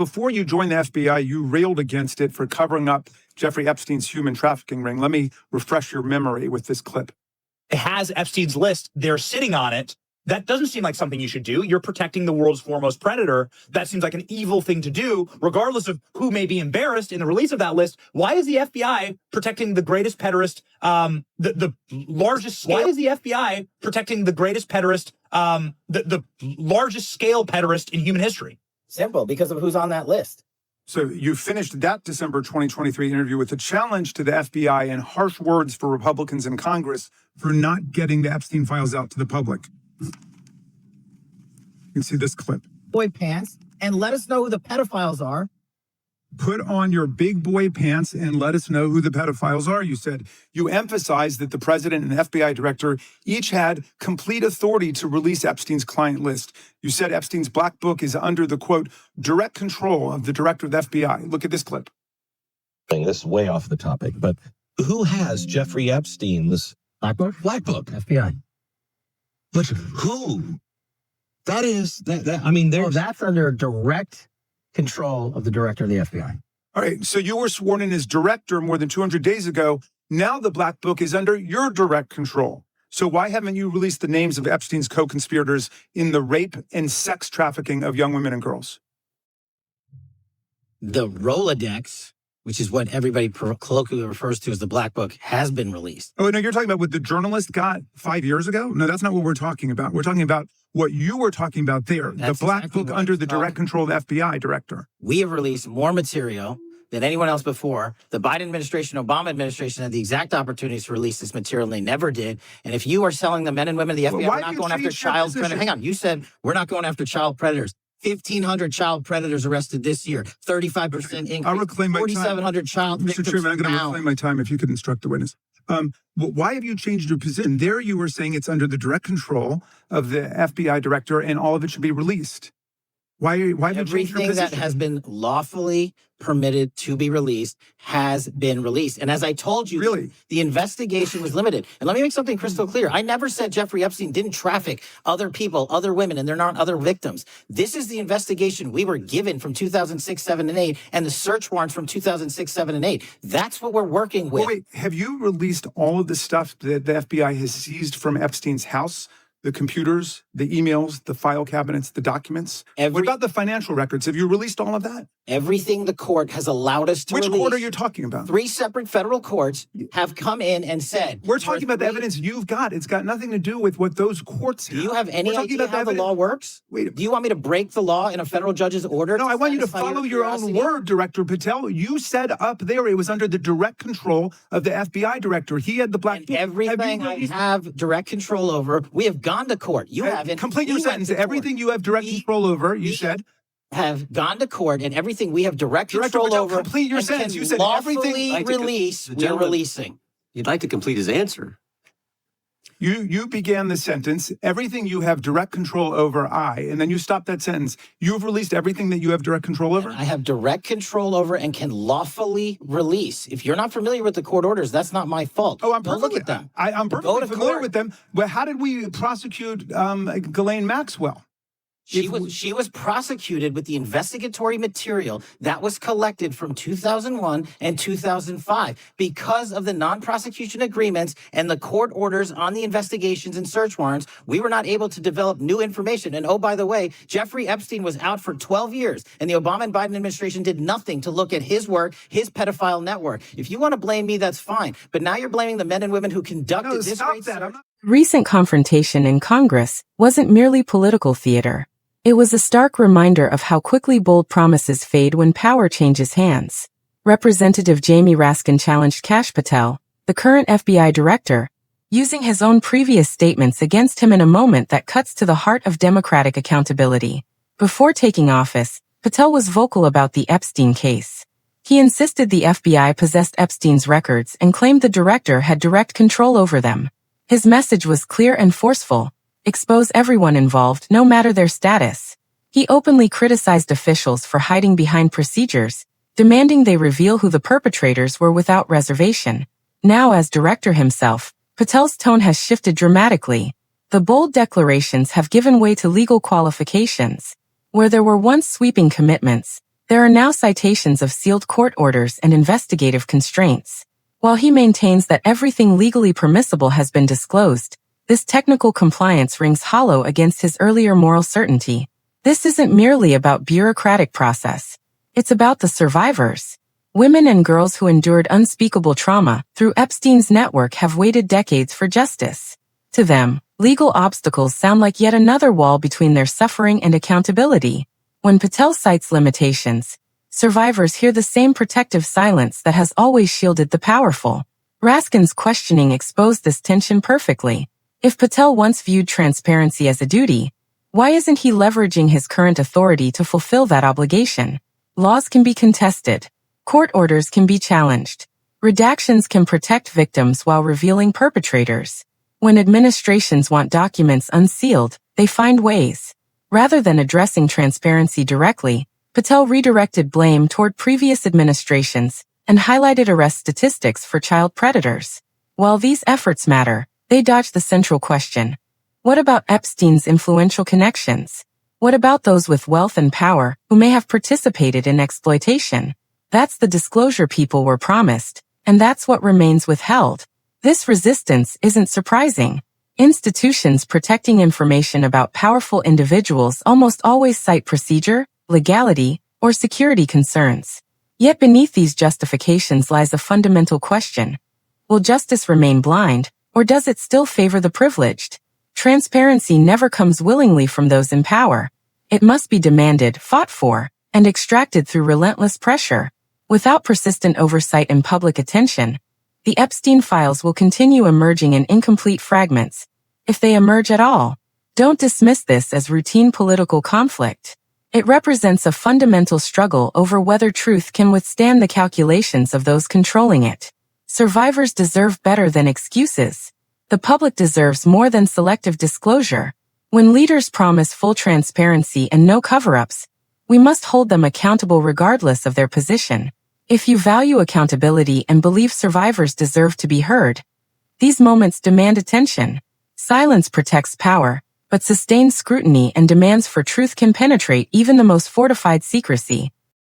Before you joined the FBI, you railed against it for covering up Jeffrey Epstein's human trafficking ring. Let me refresh your memory with this clip. It has Epstein's list. They're sitting on it. That doesn't seem like something you should do. You're protecting the world's foremost predator. That seems like an evil thing to do, regardless of who may be embarrassed in the release of that list. Why is the FBI protecting the greatest pederast, the largest scale? Why is the FBI protecting the greatest pederast, the largest scale pederast in human history? Simple, because of who's on that list. So you finished that December 2023 interview with a challenge to the FBI and harsh words for Republicans in Congress for not getting the Epstein files out to the public. You can see this clip. Boy pants, and let us know who the pedophiles are. Put on your big boy pants and let us know who the pedophiles are, you said. You emphasized that the president and FBI director each had complete authority to release Epstein's client list. You said Epstein's black book is under the, quote, direct control of the director of the FBI. Look at this clip. This is way off the topic, but who has Jeffrey Epstein's Black book? black book? FBI. But who? That is, that I mean, there's... that's under direct control of the director of the FBI. All right, so you were sworn in as director more than 200 days ago. Now the black book is under your direct control. So why haven't you released the names of Epstein's co-conspirators in the rape and sex trafficking of young women and girls? The Rolodex, which is what everybody colloquially refers to as the black book, has been released. Oh, no, you're talking about what the journalist got 5 years ago? No, that's not what we're talking about. We're talking about what you were talking about there, That's the black exactly book what under I'm the direct control of the FBI director. We have released more material than anyone else before. The Biden administration, Obama administration had the exact opportunities to release this material, and they never did. And if you are selling the men and women of the FBI, why we're not do you going after change your child position? predators. Hang on, you said we're not going after child predators. 1,500 child predators arrested this year, 35% increase. I'll reclaim my time. 4,700 child Mr. victims Chairman, I'm going to now. reclaim my time if you could instruct the witness. Why have you changed your position? There you were saying it's under the direct control of the FBI director and all of it should be released. Why have you changed your Everything position? that has been lawfully permitted to be released has been released. And as I told you, Really? the investigation was limited. And let me make something crystal clear. I never said Jeffrey Epstein didn't traffic other people, other women, and they're not other victims. This is the investigation we were given from 2006, 7, and 8, and the search warrants from 2006, 7, and 8. That's what we're working with. Well, wait, have you released all of the stuff that the FBI has seized from Epstein's house? The computers, the emails, the file cabinets, the documents? What about the financial records? Have you released all of that? Everything the court has allowed us to Which release. court are you talking about? 3 separate federal courts have come in and said... We're talking about the evidence you've got. It's got nothing to do with what those courts have. Do you have any idea about how the law works? Wait. Do you want me to break the law in a federal judge's order? No, I want you to satisfy follow your own curiosity? word, Director Patel. You said up there it was under the direct control of the FBI director. He had the black And book. everything I have direct control over, we have gone to court. You haven't. Complete your We went sentence. to court. Everything you have direct control over, you said. Have gone to court, and everything we have direct Director control Patel, over. complete your and sentence. can You said everything- lawfully release. We're Gentlemen, releasing. You'd like to complete his answer. You began the sentence, everything you have direct control over, and then you stopped that sentence. You've released everything that you have direct control over? I have direct control over and can lawfully release. If you're not familiar with the court orders, that's not my fault. Oh, I'm Go perfectly, look at them. I'm Go perfectly to familiar court. with them. But how did we prosecute Ghislaine Maxwell? She was prosecuted with the investigatory material that was collected from 2001 and 2005 because of the non-prosecution agreements and the court orders on the investigations and search warrants. We were not able to develop new information. And oh, by the way, Jeffrey Epstein was out for 12 years, and the Obama and Biden administration did nothing to look at his work, his pedophile network. If you want to blame me, that's fine. But now you're blaming the men and women who conducted this Stop great that. search. Recent confrontation in Congress wasn't merely political theater. It was a stark reminder of how quickly bold promises fade when power changes hands. Representative Jamie Raskin challenged Kash Patel, the current FBI director, using his own previous statements against him in a moment that cuts to the heart of democratic accountability. Before taking office, Patel was vocal about the Epstein case. He insisted the FBI possessed Epstein's records and claimed the director had direct control over them. His message was clear and forceful. Expose everyone involved, no matter their status. He openly criticized officials for hiding behind procedures, demanding they reveal who the perpetrators were without reservation. Now, as director himself, Patel's tone has shifted dramatically. The bold declarations have given way to legal qualifications. Where there were once sweeping commitments, There are now citations of sealed court orders and investigative constraints. While he maintains that everything legally permissible has been disclosed, this technical compliance rings hollow against his earlier moral certainty. This isn't merely about bureaucratic process. It's about the survivors. Women and girls who endured unspeakable trauma through Epstein's network have waited decades for justice. To them, legal obstacles sound like yet another wall between their suffering and accountability. When Patel cites limitations, survivors hear the same protective silence that has always shielded the powerful. Raskin's questioning exposed this tension perfectly. If Patel once viewed transparency as a duty, why isn't he leveraging his current authority to fulfill that obligation? Laws can be contested. Court orders can be challenged. Redactions can protect victims while revealing perpetrators. When administrations want documents unsealed, they find ways. Rather than addressing transparency directly, Patel redirected blame toward previous administrations and highlighted arrest statistics for child predators. While these efforts matter, they dodge the central question. What about Epstein's influential connections? What about those with wealth and power who may have participated in exploitation? That's the disclosure people were promised, and that's what remains withheld. This resistance isn't surprising. Institutions protecting information about powerful individuals almost always cite procedure, legality, or security concerns. Yet beneath these justifications lies a fundamental question. Will justice remain blind, or does it still favor the privileged? Transparency never comes willingly from those in power. It must be demanded, fought for, and extracted through relentless pressure. Without persistent oversight and public attention, the Epstein files will continue emerging in incomplete fragments, if they emerge at all. Don't dismiss this as routine political conflict. It represents a fundamental struggle over whether truth can withstand the calculations of those controlling it. Survivors deserve better than excuses. The public deserves more than selective disclosure. When leaders promise full transparency and no cover-ups, we must hold them accountable regardless of their position. If you value accountability and believe survivors deserve to be heard, these moments demand attention. Silence protects power, but sustained scrutiny and demands for truth can penetrate even the most fortified secrecy.